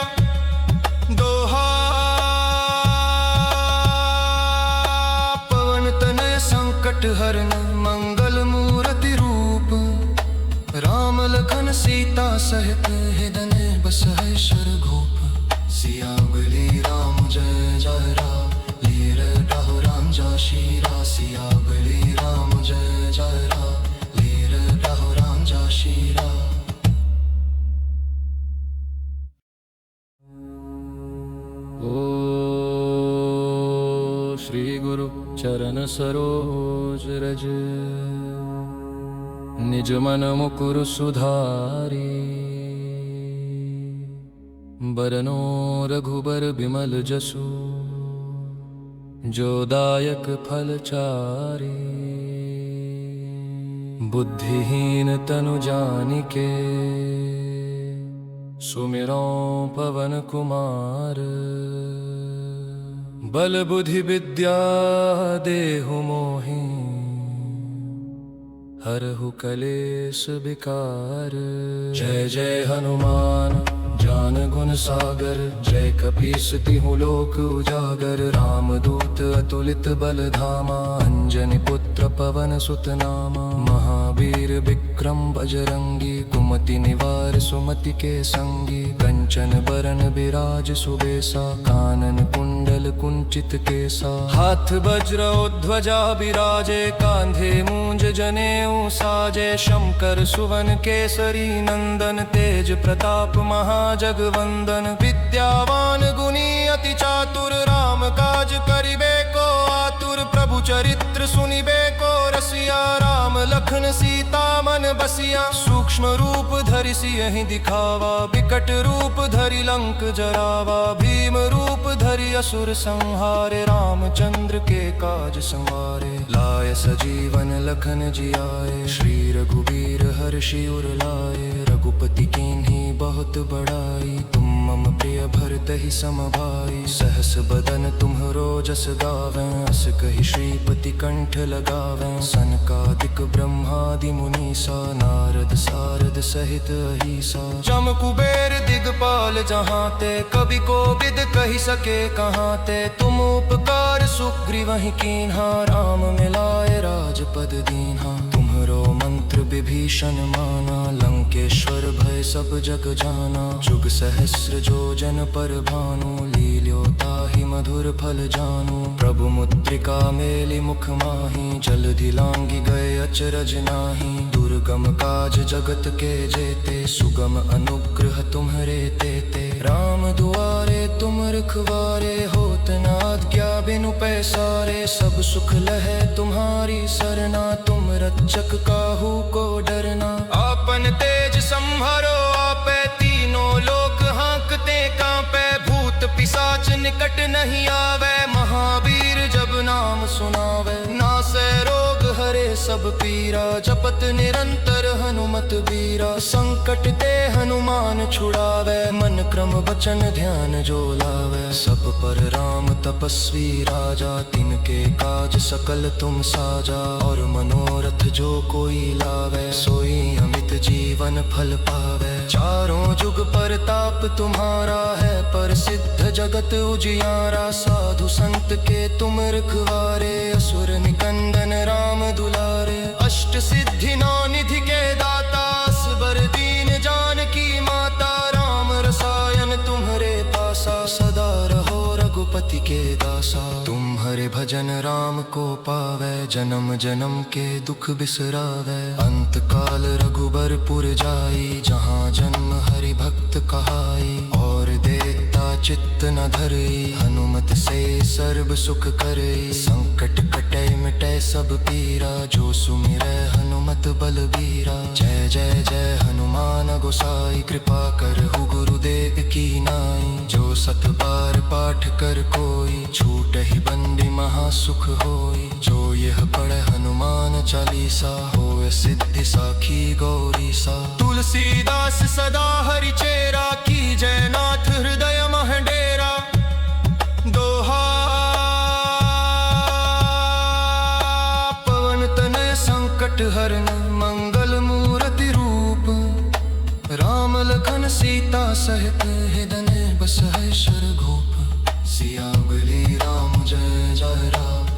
दोहा पवन तनय संकट हरन, मंगल मूर्ति रूप। राम लखन सीता सहित, हृदय बसहि शरघूप। सिया बलि राम जय जय राम, लीर राहु राम जा शीरा। सिया बलि राम जय जय राम, लीर राहु राम जा शीरा। ओ श्री गुरु चरण सरोज रज, निज मन मुकुर सुधारी। बरनो रघुबर बिमल जसु, जो दायक फल चारि। बुद्धिहीन तनु जानिके, सुमिरो पवन कुमार। बल बुद्धि विद्या देहु मोहि, हरहु कलेश विकार। जय जय हनुमान ज्ञान गुण सागर, जय कपीस तिहु लोक उजागर। रामदूत अतुलित बल धामा, अंजनी पुत्र पुत्र पवन सुत नामा। महावीर विक्रम बजरंगी, कुमति निवार सुमति के संगी। कंचन बरन बिराज सुबेसा, कानन कुंडल कुंचित केसा। हाथ वज्र ध्वजा बिराजे, कांधे मूंज जनेऊ साजे। शंकर सुवन केसरी नंदन, तेज प्रताप महाजगवंदन। विद्यावान गुणी अति चातुर, राम काज करिबे को आतुर। प्रभु चरित्र सुनिबे को रसिया, राम लखन सीता मन बसिया। सूक्ष्म रूप धरि सियहि दिखावा, विकट रूप धरि लंक जरावा। भीम रूप धरि असुर संहारे, रामचंद्र के काज संवारे। लाय सजीवन लखन जियाए, श्री रघुबीर हर्षि उर लाए। रघुपति कीन्ही बहुत बड़ाई, तुम मम प्रिय भरतहि सम भाई। सहस बदन तुम्हरो जस गावें, अस कहि श्रीपति कंठ लगावें। सनकादिक ब्रह्मादि मुनीसा, नारद सारद सहित अहीसा। जम कुबेर दिगपाल जहाँ ते, कवि कोविद कहि सके कहाँ ते। तुम उपकार सुग्रीवहि कीन्हा, राम मिलाए राजपद दीन्हा। तुम्हरो मंत्र विभीषण माना, लंकेश्वर भय सब जग जाना। जुग सहस्र जो जन पर भानु, लील्यो ताहि मधुर फल जानू। प्रभु मुद्रिका मेलि मुख माहि, जलधि लांघि गए अचरज नाही। दुर्गम काज जगत के जेते, सुगम अनुग्रह तुम्हरे तेते। राम दुआरे तुम रखवारे, होत न आज्ञा बिनु पैसारे। सब सुख लहै तुम्हारी सरना, तुम रक्षक काहू को डरना। आपन तेज संहारो आपे, तीनों लोक हाँकते कांपे। भूत पिशाच निकट नहीं आवे, महावीर जब नाम सुनावे। नासै रोग हरे सब पीरा, जपत निरंतर हनुमत बीरा। संकट ते हनुमान छुड़ावे, मन क्रम वचन ध्यान जो लावे। सब पर राम तपस्वी राजा, तिनके काज सकल तुम साजा। और मनोरथ जो कोई लावे, सोई अमित जीवन फल पावे। चारों जुग परताप तुम्हारा है, प्रसिद्ध जगत उजियारा। साधु संत के तुम रखवारे, असुर निकंदन राम दुलारे। अष्ट सिद्धि नौ निधि के दाता, असबर दीन जानकी माता। राम रसायन तुम्हरे पासा, सदा रहो रघुपति के दासा। तुम्हारे भजन राम को पावे, जन्म जन्म के दुख बिसरावे। अंत काल रघुबरपुर जाई, जहाँ जन्म हरि भक्त कहाई। और देता चित्त न धरई, हनुमत से सर्व सुख करई। संकट कटै मिटै सब पीरा, जो सुमिरै हनुमत बलबीरा। जय जय जय हनुमान गोसाई, कृपा करहु गुरुदेव की नाई। जो सत बार पाठ कर कोई, छूटहि बंदी महासुख होई। जो यह पढ़े हनुमान चालीसा, होय सिद्धि साखी गौरी सा। तुलसीदास सदा हरि चेरा, की जय नाथ हृदय मह डेरा। दोहा पवन तनय संकट हरन, मंगल मूर्ति रूप। राम लखन सीता सहित, हृदय बसै शरघोप। सिया बलि राम जय जय राम।